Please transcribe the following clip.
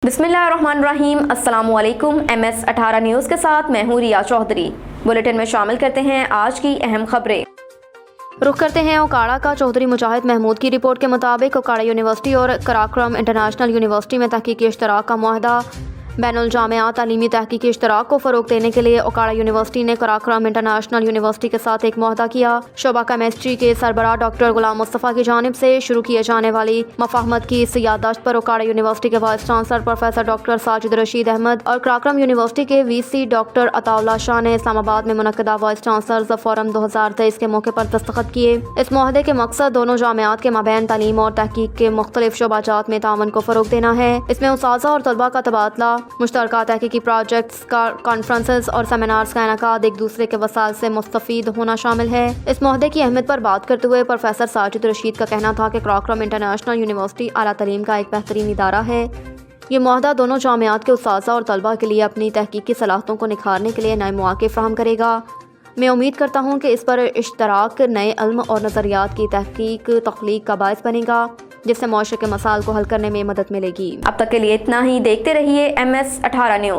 बिस्मिल्लाहिर्रहमानिर्रहीम। अस्सलामु अलैकुम। MS18 न्यूज़ के साथ मैं हूँ रिया चौधरी। बुलेटिन में शामिल करते हैं आज की अहम खबरें। रुख करते हैं ओकाड़ा का। चौधरी मुजाहिद महमूद की रिपोर्ट के मुताबिक ओकाड़ा यूनिवर्सिटी और कराक्रम इंटरनेशनल यूनिवर्सिटी में तहकीकी इश्तराक का मुआहदा। बैनुल जामिया तालीमी तहकीकी इश्तराक को फ़रोग़ देने के लिए ओकाड़ा यूनिवर्सिटी ने कराक्रम इंटरनेशनल यूनिवर्सिटी के साथ एक मुआहदा किया। शोबा केमिस्ट्री के सरबराह डॉक्टर गुलाम मुस्तफ़ा की जानिब से शुरू किए जाने वाली मफाहमत की इस याददाश्त पर ओकाड़ा यूनिवर्सिटी के vice chancellor professor doctor Sajid Rashid Ahmed और कराक्रम यूनिवर्सिटी के VC डॉक्टर अताउल्लाह शाह ने इस्लामाबाद में मुनक्किदा वाइस चांसलर्स फोरम 2023 के मौके पर दस्तखत किए। इस मुआहदे के मकसद दोनों जामियात के माबैन तालीम और तहकीक के मुख्तलिफ शोबाजात में तावन को फ़रोग़ देना है। इसमें उस्ताज़ा और तलबा का तबादला, मुश्तरका तहकीकी प्रोजेक्ट्स का कॉन्फ्रेंसेस और सेमिनार्स का इनेकाद, एक दूसरे के वसाइल से मुस्तफ़ीद होना शामिल है। इस मुआहदे की अहमियत पर बात करते हुए प्रोफेसर साजिद रशीद का कहना था कि कराक्रम इंटरनेशनल यूनिवर्सिटी आला तालीम का एक बेहतरीन इदारा है। ये मुआहदा दोनों जामियात के उस्ताज़ा और तलबा के लिए अपनी तहकीकी सलाहियतों को निखारने के लिए नए मौक़े फ़राहम करेगा। मैं उम्मीद करता हूँ कि इस पर इश्तराक नए इल्म और नज़रियात की तहकीक तख्लीक का बायस बनेगा, जिससे मुआशरे के मसाइल को हल करने में मदद मिलेगी। अब तक के लिए इतना ही। देखते रहिए MS18 न्यूज़।